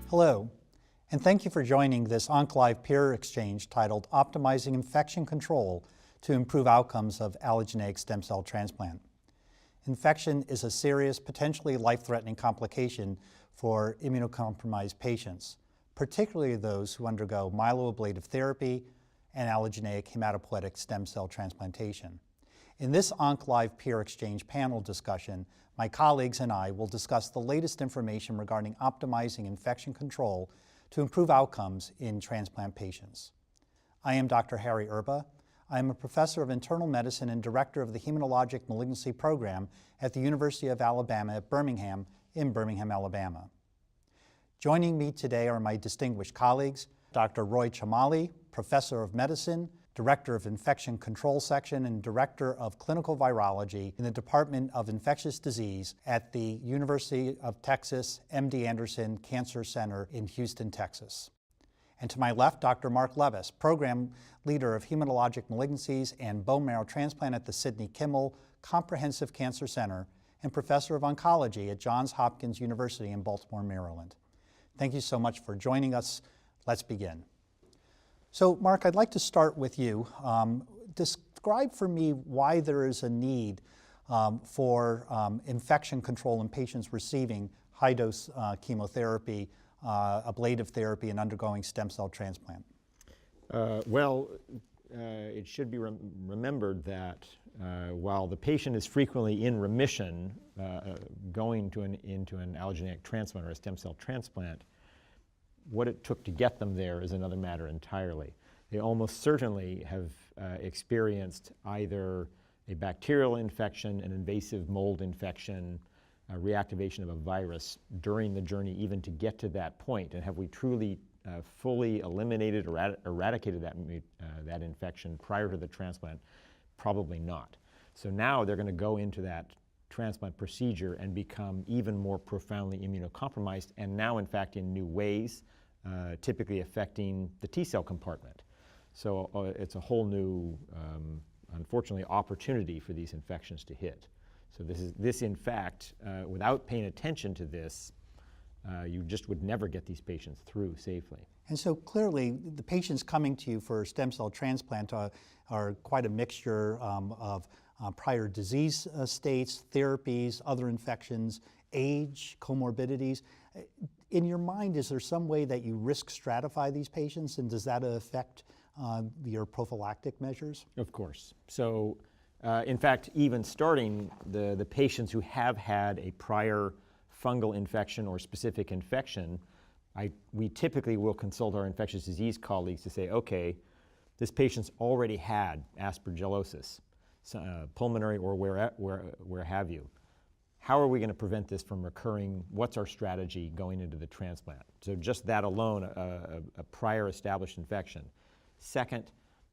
Hello, and thank you for joining this OncLive peer exchange titled Optimizing Infection Control to Improve Outcomes of Allogeneic Stem Cell Transplant. Infection is a serious, potentially life-threatening complication for immunocompromised patients, particularly those who undergo myeloablative therapy and allogeneic hematopoietic stem cell transplantation. In this OncLive peer exchange panel discussion, my colleagues and I will discuss the latest information regarding optimizing infection control to improve outcomes in transplant patients. I am Dr. Harry Erba. I am a professor of internal medicine and director of the Hematologic Malignancy Program at the University of Alabama at Birmingham in Birmingham, Alabama. Joining me today are my distinguished colleagues, Dr. Roy Chemaly, professor of medicine, Director of Infection Control Section and Director of Clinical Virology in the Department of Infectious Disease at the University of Texas MD Anderson Cancer Center in Houston, Texas. And to my left, Dr. Mark Levis, Program Leader of Hematologic Malignancies and Bone Marrow Transplant at the Sidney Kimmel Comprehensive Cancer Center and Professor of Oncology at Johns Hopkins University in Baltimore, Maryland. Thank you so much for joining us. Let's begin. So, Mark, I'd like to start with you. Describe for me why there is a need for infection control in patients receiving high-dose chemotherapy, ablative therapy, and undergoing stem cell transplant. It should be remembered that while the patient is frequently in remission going into an allogeneic transplant or a stem cell transplant, what it took to get them there is another matter entirely. They almost certainly have experienced either a bacterial infection, an invasive mold infection, a reactivation of a virus during the journey even to get to that point. And have we truly fully eliminated or eradicated that infection prior to the transplant? Probably not. So now they're going to go into that transplant procedure and become even more profoundly immunocompromised, and now in fact in new ways, typically affecting the T-cell compartment. So it's a whole new, unfortunately, opportunity for these infections to hit. So this in fact, without paying attention to this, you just would never get these patients through safely. And so clearly, the patients coming to you for stem cell transplant are quite a mixture of prior disease states, therapies, other infections, age, comorbidities. In your mind, is there some way that you risk stratify these patients, and does that affect your prophylactic measures? Of course. So in fact, even starting the patients who have had a prior fungal infection or specific infection, we typically will consult our infectious disease colleagues to say, okay, this patient's already had aspergillosis, pulmonary or where have you. How are we going to prevent this from recurring? What's our strategy going into the transplant? So just that alone, a prior established infection. Second,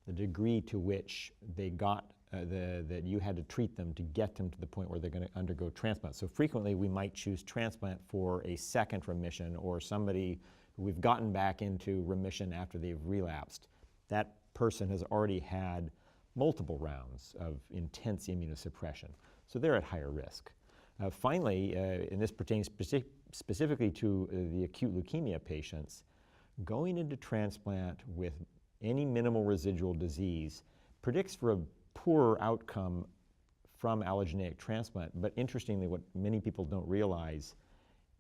the degree to which they got that you had to treat them to get them to the point where they're going to undergo transplant. So frequently we might choose transplant for a second remission or somebody who we've gotten back into remission after they've relapsed. That person has already had multiple rounds of intense immunosuppression, so they're at higher risk. Finally, and this pertains specifically to the acute leukemia patients, going into transplant with any minimal residual disease predicts for a poorer outcome from allogeneic transplant. But interestingly, what many people don't realize,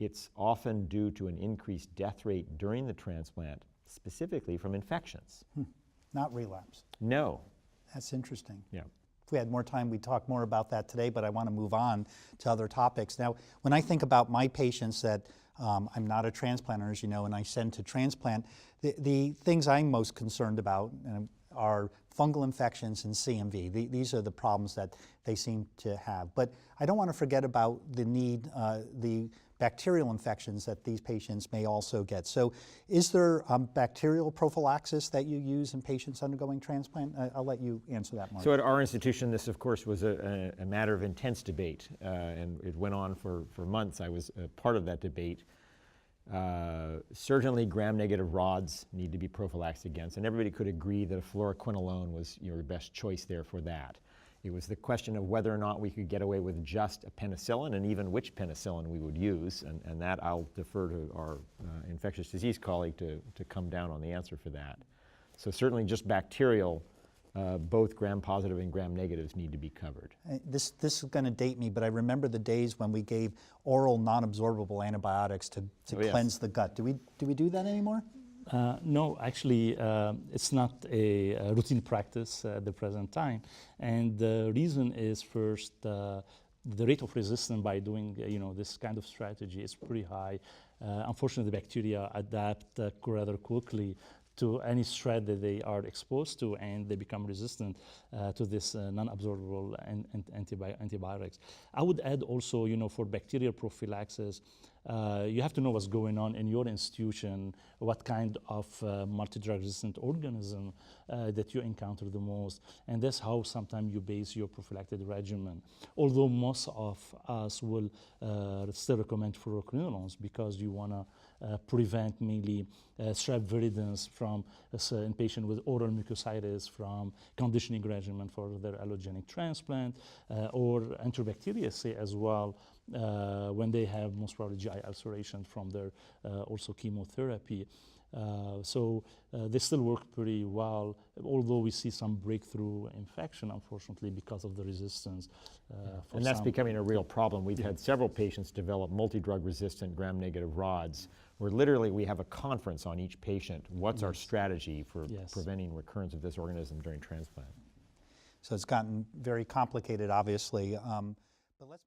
it's often due to an increased death rate during the transplant, specifically from infections. Not relapse. No. That's interesting. Yeah. If we had more time, we'd talk more about that today, but I want to move on to other topics. Now, when I think about my patients that I'm not a transplanter, as you know, and I send to transplant, the things I'm most concerned about are fungal infections and CMV. These are the problems that they seem to have. But I don't want to forget about the need, the bacterial infections that these patients may also get. So is there bacterial prophylaxis that you use in patients undergoing transplant? I'll let you answer that, Mark. So at our institution, this of course was a matter of intense debate, and it went on for months. I was a part of that debate. Certainly gram-negative rods need to be prophylaxed against, and everybody could agree that a fluoroquinolone was your best choice there for that. It was the question of whether or not we could get away with just a penicillin and even which penicillin we would use. And that I'll defer to our infectious disease colleague to come down on the answer for that. So certainly just bacterial, both gram-positive and gram-negatives need to be covered. This is going to date me, but I remember the days when we gave oral non-absorbable antibiotics to cleanse the gut. Do we do that anymore? No, actually, it's not a routine practice at the present time. And the reason is first, the rate of resistance by doing this kind of strategy is pretty high. Unfortunately, the bacteria adapt rather quickly to any threat that they are exposed to, and they become resistant to this non-absorbable antibiotics. I would add also, for bacterial prophylaxis, you have to know what's going on in your institution, what kind of multi-drug resistant organism that you encounter the most, and that's how sometimes you base your prophylactic regimen. Although most of us will still recommend fluoroquinolones because you want to prevent mainly strep viridans from in patients with oral mucositis from conditioning regimen for their allogeneic transplant, or antibacteriaceae as well when they have most probably GI ulceration from their also chemotherapy. So they still work pretty well, although we see some breakthrough infection, unfortunately, because of the resistance. And that's becoming a real problem. We've had several patients develop multi-drug resistant gram-negative rods, where literally we have a conference on each patient. What's our strategy for preventing recurrence of this organism during transplant? So it's gotten very complicated, obviously. But let's